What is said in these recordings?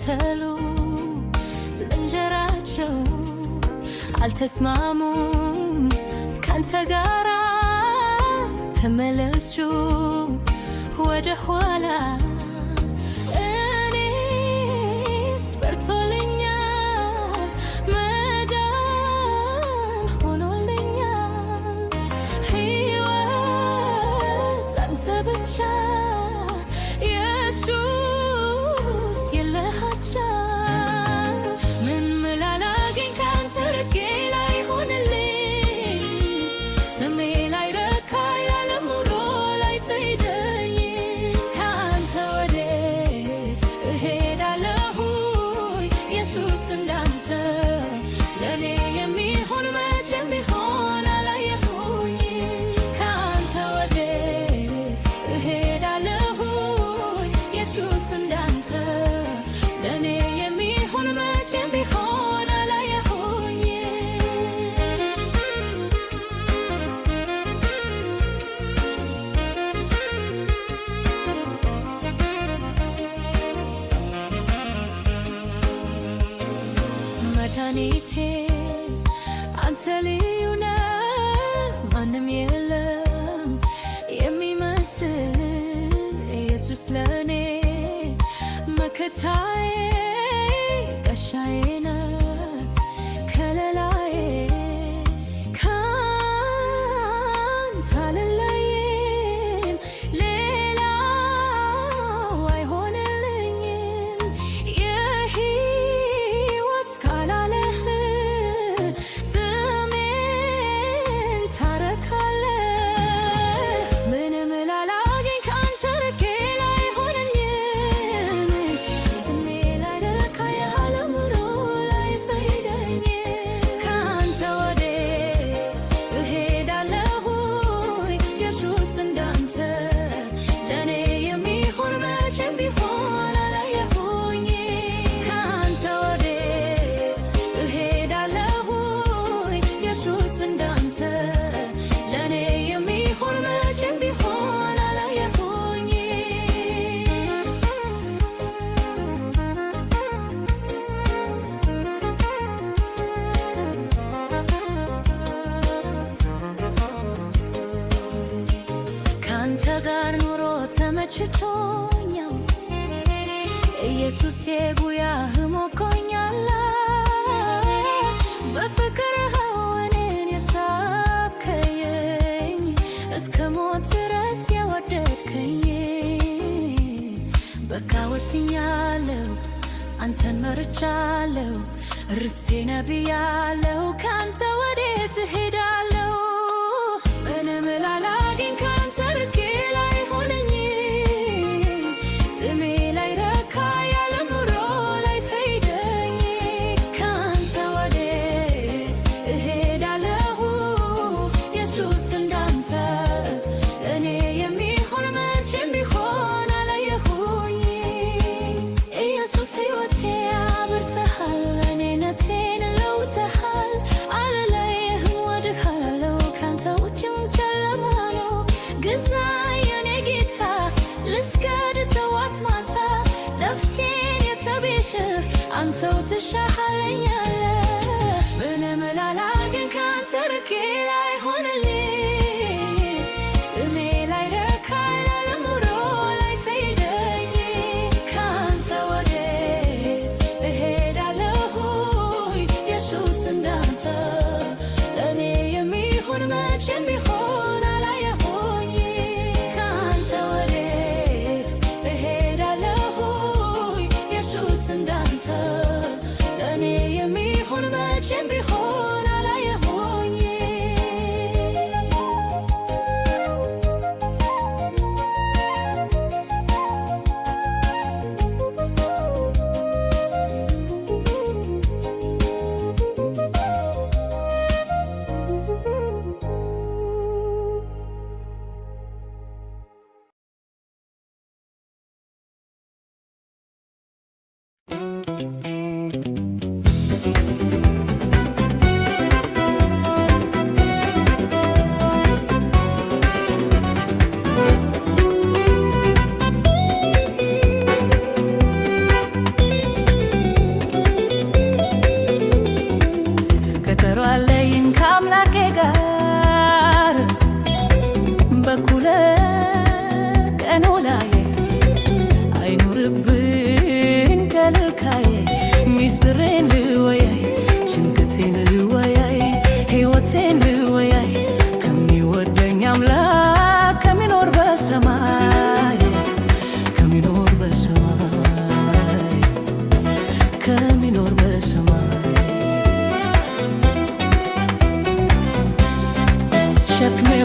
ተከተሉ ለእንጀራቸው አልተስማሙም ካንተ ጋራ ተመለሱ ወደ ኋላ እኔስ በርቶልኛል መዳን ሆኖልኛል ሕይወት አንተ ብቻ ኢየሱስ የለሃቻ ምን ምላላገኝ ካንተ ርቄ ላይሆንልኝ ስሜ ላይረካ ያለሙሮ ላይፈይደኝ ካንተ ወዴት እሄዳለሁኝ ኢየሱስ እንዳንተ ለእኔ የሚሆን መቼም ቢሆን አላየሁኝ ካንተ ወዴት እሄዳለሁኝ ኢየሱስ እንዳንተ ለእኔ የሚሆን መቼም ቢሆን አላየሁኝ መድኃኒቴ አንተ ልዩ ነህ ማንም የለም የሚመስል ኢየሱስ ለእኔ መከታዬ ጋሻዬ ነህ ከለላዬ ካንተ አልለይም ሌላው አይሆንልኝም የሕይወት ቃል አለህ ጥሜን ታረካለህ ምንም ላላገኝ ካንተ ርቄ ላይሆንልኝ ስሜ ላይረካ ያለሙሮ ላይፈይደኝ ካንተ ወዴት እሄዳለሁኝ ኢየሱስ እንዳንተ ለእኔ የሚሆን መቼም ቢሆን አላየሁኝ ካንተ ወዴት እሄዳለሁኝ ኢየሱስ እንዳንተ ለእኔ የሚሆን መቼም ቢሆን አላየሁኝ ካንተ ጋር ኑሮ ተመችቶኛል ኢየሱስ የጉያህ ሞቆኛል በፍቅርህ እኔን የሳብከኝ እስከ ሞት ድረስ የወደድከኝ በቃ ወስኛለሁ አንተን መርጫለሁ ርስቴ ነብያለሁ ካንተ ወዴት እሄዳለሁ ምንም ላላገኝ ካንተ ርቄ ላይሆንልኝ ጥሜ ላይረካ ያለሙሮ ላይፈይደኝ ካንተ ወዴት እሄዳለሁ ኢየሱስ እንዳንተ ለእኔ የሚሆን መቼም ቢሆን አላየሁኝ ኢየሱስ ሕይወቴ አብርተሃል እኔነቴን ለውጠሃል አልለይህም ወድሃለሁ ካንተ ውጭም ጨለማ ነው ግዛኝ የኔ ጌታ ልስገድ ጠዋት ማታ ነፍሴን የተቤዠህ አንተው ትሻለኛለህ ምንም ላላገኝ ካንተ ርቄ ላይሆንልኝ ጥሜ ላይረካ ያለሙሮ ላይፈይደኝ ካንተ ወዴት እሄዳለሁኝ ኢየሱስ እንዳንተ ለእኔ የሚሆን መቼም ቢሆን አላየሁኝ ካንተ ወዴት እሄዳለሁኝ ኢየሱስ እንዳንተ ለእኔ የሚሆን መቼም ቢሆን አላየሁኝ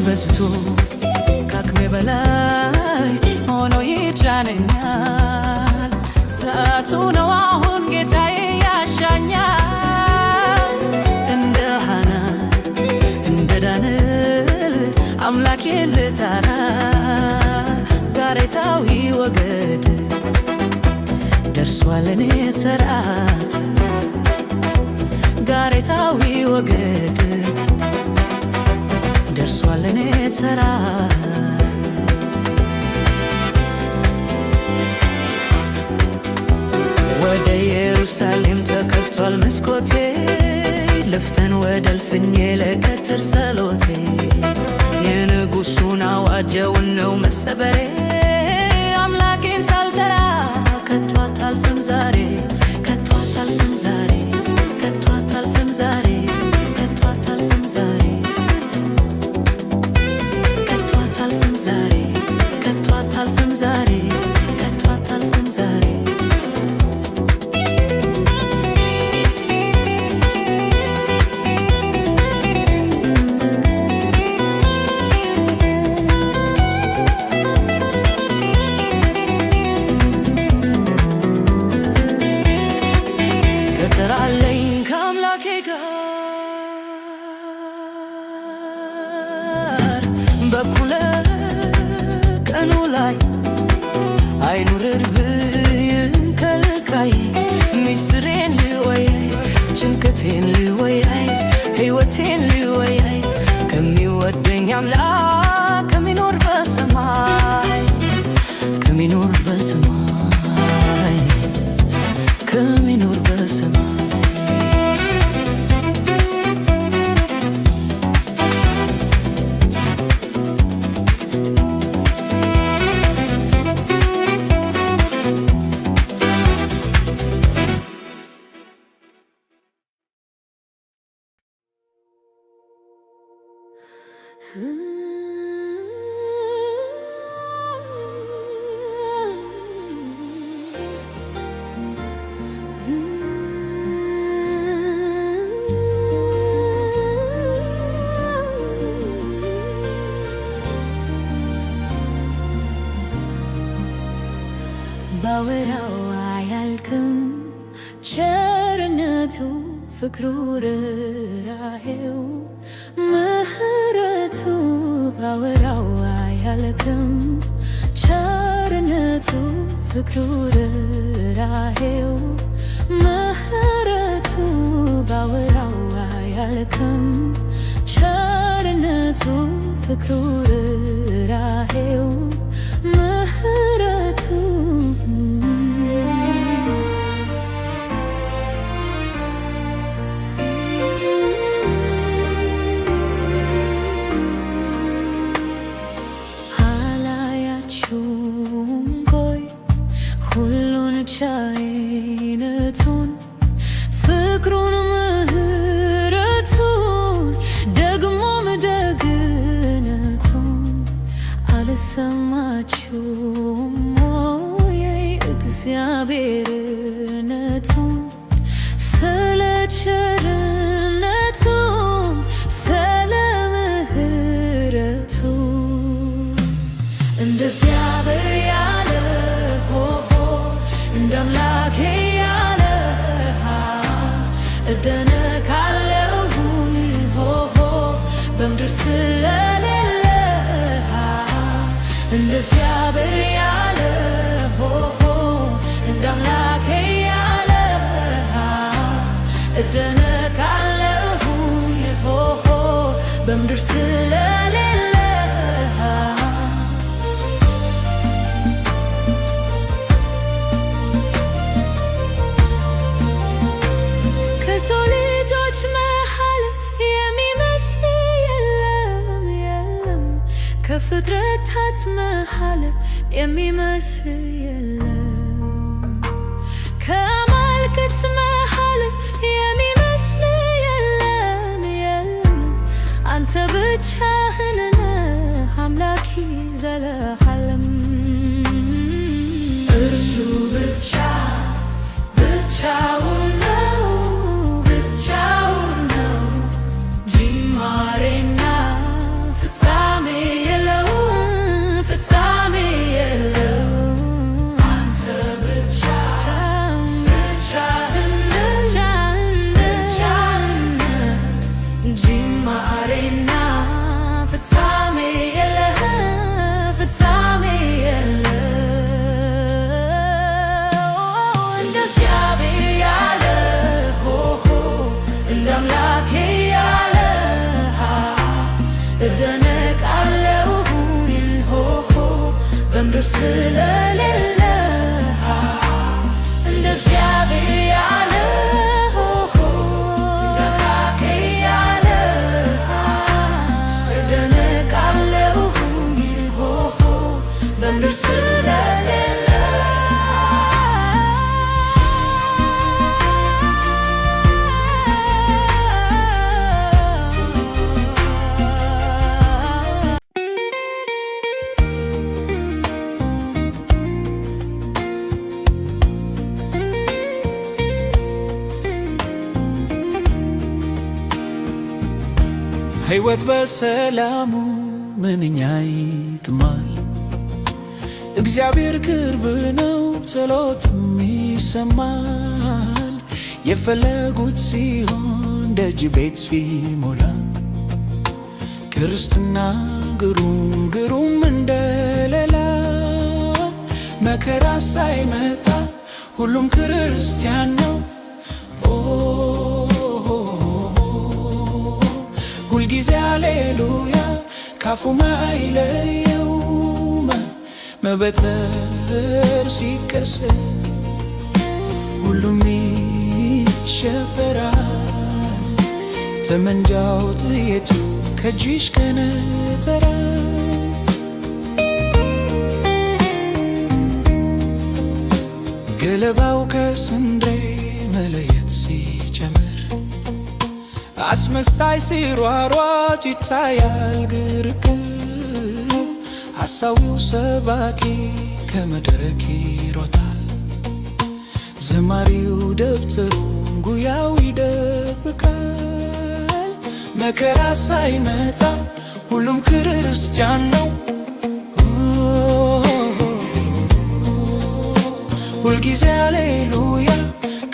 በዝቶ ከአቅሜ በላይ ሆኖ ይጫነኛል። ሰዓቱ ነው አሁን ጌታዬ ያሻኛል። እንደ ሐና እንደ ዳንኤል አምላኬን ልጠራ ጋሬጣው ይወገድ ደርሷል እኔ ተራ ጋሬጣው ይወገድ ደርሷል እኔ ተራ ወደ ኢየሩሳሌም ተከፍቷል መስኮቴ ልፍተን ወደ እልፍኜ ለቀትር ጸሎቴ የንጉሡን አዋጀውን ነው መሰበሬ አምላኬን ሳልጠራ ከቶ አታልፍም ዛሬ ከቶ አታልፍም ዛሬ ከቶ አታልፍም ዛሬ ከቶ አታልፍም ዛሬ ከቶ አታልፍም ዛሬ ከቶ አታልፍም ዛሬ ከቶ አታልፍም ዛሬ አለኝ ከአምላኬ ጋር በኩለ ቀኑ ላይ አይኑርብኝ ከልካይ ሚስጥሬን ልወያይ ጭንቀቴን ልወያይ ሕይወቴን ልወያይ ከሚወደኝ አምላክ ከሚኖር በሰማይ ከሚኖር በሰማይ ከሚኖር በሰማይ ባወራው አያልቅም ቸርነቱ ፍቅሩ ርኅራኄው ምሕረቱ ባወራው አያልቅም ቸርነቱ ፍቅሩ ርኅራኄው ምሕረቱ ባወራው አያልቅም ቸርነቱ ፍቅሩ ርኅራኄው ምሕረቱ አላያችሁም ወይ ሁሉን ቻይነቱን ፍቅሩን ምሕረቱን ደግሞም ደግነቱን አልሰማችሁም ወይ እግዚአብሔርነቱን ስለ ቸርነቱም ስለ ምሕረቱ እንደ እግዚአብሔር ያለ ሆሆ እንደ አምላኬ ያለ እደነቃለሁኝ ሆሆ በምድር ስለሌለ እንደ እግዚአብሔር ያለ ሆሆ እንደ አምላኬ ያለ እደነቃለሁኝ ሆሆ በምድር ስለሌለ ከሰው ልጆች መሃል የሚመስል የለም የለም ከፍጥረታት መሃል የሚመስል የለም ከአማልክት መሃል የሚመስል የለም የለም አንተ ብቻህን ነህ አምላክ ዘለዓለም እርሱ ብቻ ብቻውን ነው ብቻውን ነው ጅማሬና ፍጻሜ ስለሌለ እንደዚያ ብያለ ያለ እደነቃለሁ በምድር ስለሌለ ሕይወት በሰላሙ ምንኛ ይጥማል። እግዚአብሔር ቅርብ ነው፣ ጸሎትም ይሰማል። የፈለጉት ሲሆን ደጅ ቤት ሲሞላ ክርስትና ግሩም ግሩም እንደሌላ መከራ ሳይመጣ ሁሉም ክርስቲያን ነው። ሁልጊዜ ሃሌሉያ ካፉ ማይለየውም መበተር ሲከሰት ሁሉም ይሸበራል። ተመንጃው ጥይቱ ከእጁ ይሽከነተራል። ገለባው ከስንዴ መለየት ሲጀምር አስመሳይ ሲሯሯጥ ይታያል ግርግር። ሐሳዊው ሰባኪ ከመድረክ ይሮጣል። ዘማሪው ደብተሩን ጉያው ይደብቃል። መከራ ሳይመጣ ሁሉም ክርስቲያን ነው። ሁልጊዜ ሃሌሉያ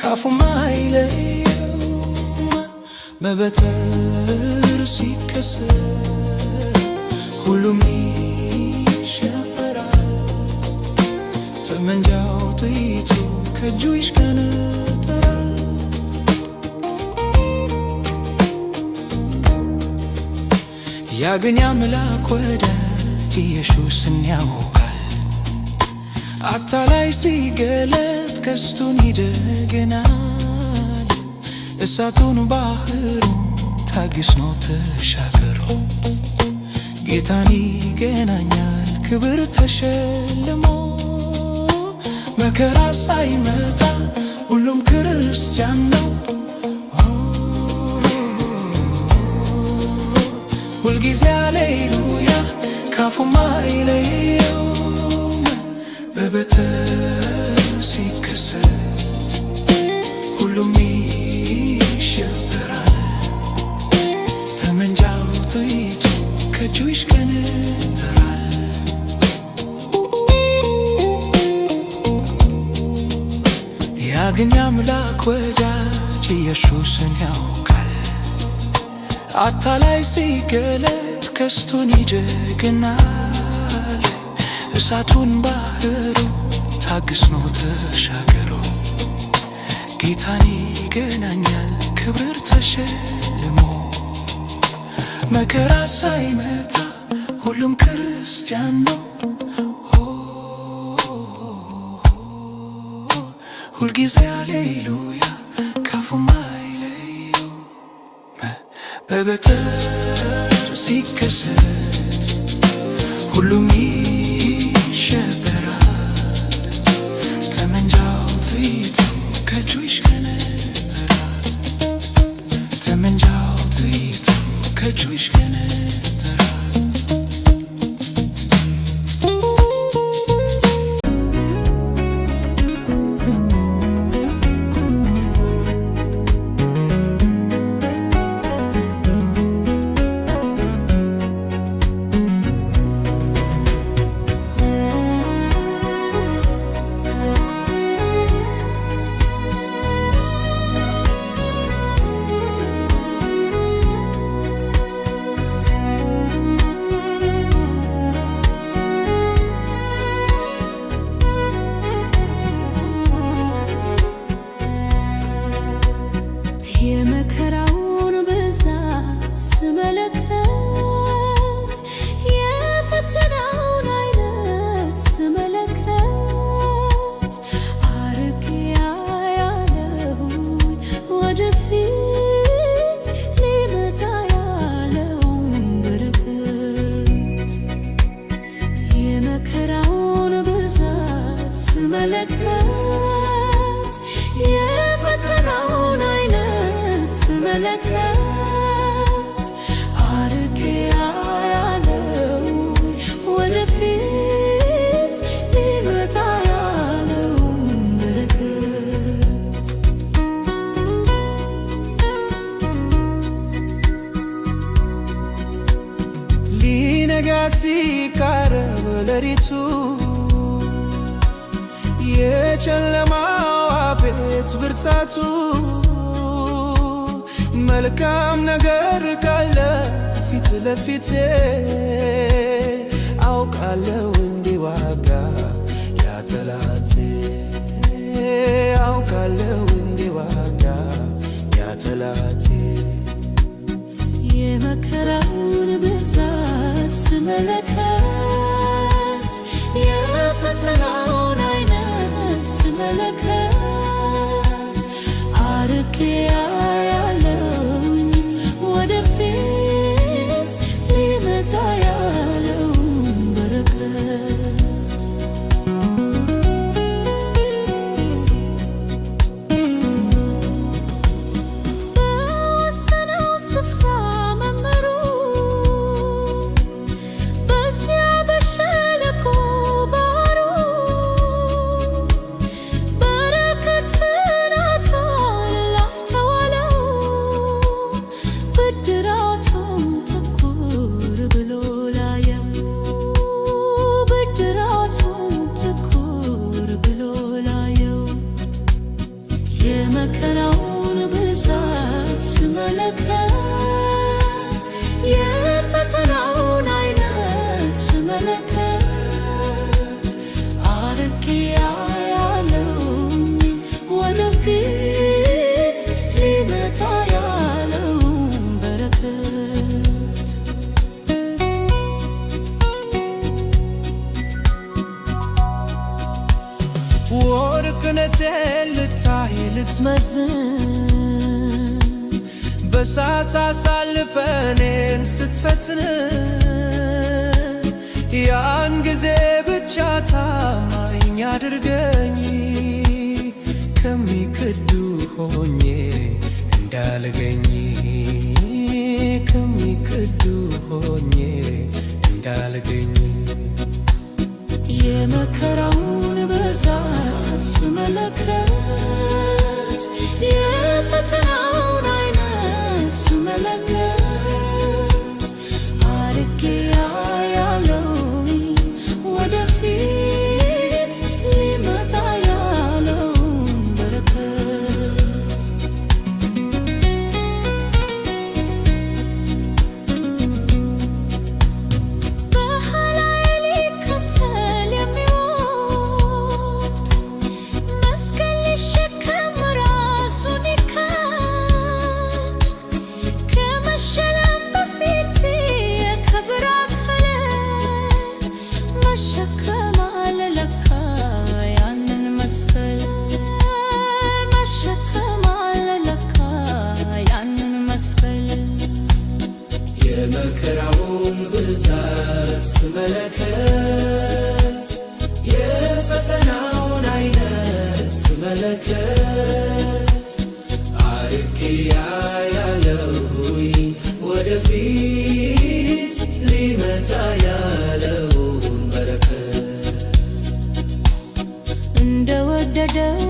ካፉ ማይለየው መበተር ሲከሰት ሁሉም ይሸበራል። ጠመንጃው ጥይቱ ከእጁ ይሽከነተራል። ያገኝ አምላክ ወዳጅ ኢየሱስን ያውቃል። አታላይ ሲገለጥ ቀስቱን ይደግናል። እሳቱን ባህሩን ታግሶ ተሻግሮ ጌታን ይገናኛል ክብር ተሸልሞ። መከራ ሳይመጣ ሁሉም ክርስቲያን ነው። ሁልጊዜ ሃሌሉያ ካፉ ማይለየው በበትር ሲከሰት ሁሉም ይሸበራል። ጠመንጃው ጥይቱ ከእጁ ይሽከነተራል። ያገኝ አምላክ ወዳጅ ኢየሱስን ያውቃል። አታላይ ሲገለጥ ቀስቱን ይደግናል። እሳቱን ባህሩ ታግሶ ተሻግሮ ጌታን ይገናኛል ክብር ተሸልሞ። መከራ ሳይመጣ ሁሉም ክርስቲያን ነው። ሁልጊዜ ሃሌሉያ ካፉ ማይለየው በበትር ሲከሰት ሁሉም ይሸበራል። ጠመንጃው ጥይቱ ከእጁ ይሽከነተራል። ጠመንጃው ጥይቱ ከእጁ ይሽከነተራል። የመከራውን ብዛት ስመለከት የፈተናውን አይነት ስመለከት ስመለከት አርቄ ያለው ወደፊት ሊመጣ ያለውን በረከት ሊነጋ ሲቃረብ ሌሊቱ የጨለማው ቤት ብርታቱ መልካም ነገር ካለ ፊት ለፊቴ አውቃለሁ እንዲዋጋ ያ ጠላቴ አውቃለሁ እንዲዋጋ ያ ጠላቴ የመከራውን ብዛት ስመለከት የፈተናውን አይነት ስመለከት አርቄ ያለውኝ ወደፊት ሊመጣ ያለውን በረከት በወሰነው ስፍራ መመሩ በዚያ በሸለቆ ባህሩ በረከትን አይቷል ላስተዋለው ብድራቱን ትኩር ብሎ ላየው ብድራቱን ትኩር ብሎ ላየው የመከራውን ብዛት ስመለከት የፈተናውን አይነት ስመለከት አርቄ ያለውኝ ወደፊት ሊመጣ ያለውን በረከት ወርቅነቴን ልታይ ልትመዝን በሳት አሳልፈ እኔን ስትፈትን ያን ጊዜ ብቻ ታማኝ አድርገኝ ከሚክዱ ሆኜ እንዳልገኝ ከሚክዱ ሆኜ እንዳልገኝ የመከራውን ብዛት ስመለከት የፈተናውን አይነት ስመለከት አርቄ ያለውኝ ወደፊት ሊመጣ ያለውን በረከት በኋላዬ ሊከተል የሚወድ መስቀል ሊሸከም ራሱን ይካድ ከመሸለም በፊት የክብር አክሊል መሸከም አለ ለካ ያንን መስቀል መሸከም አለ ለካ ያንን መስቀል የመከራውን ብዛት ስመለከት የፈተናውን አይነት ስመለከት አርቄ ያለውኝ ወደፊት ሊመጣ ያለውን በረከት እንደወደደው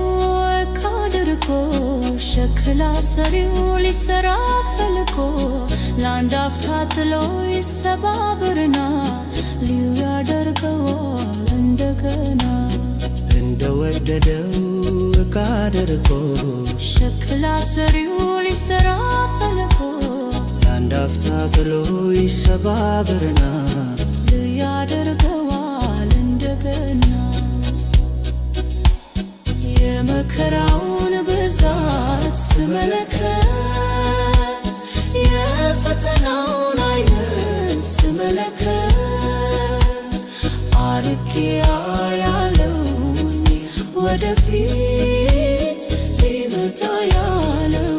ዕቃ አድርጎ ሸክላ ሰሪው ሊሰራ ፈልጎ ለአንድ አፍታ ጥሎ ይሰባብርና ልዩ ያደርገዋል እንደገና እንደወደደው ዕቃ አድርጎ ሸክላ ሰሪው ሊሰራ ፈልጎ ለአንድ አፍታ ጥሎ ይሰባብርና ልዩ ያደርገዋል እንደገና የመከራውን ብዛት ስመለከት የፈተናውን አይነት ስመለከት አርቄ ያለውኝ ወደፊት ሊመጣ ያለው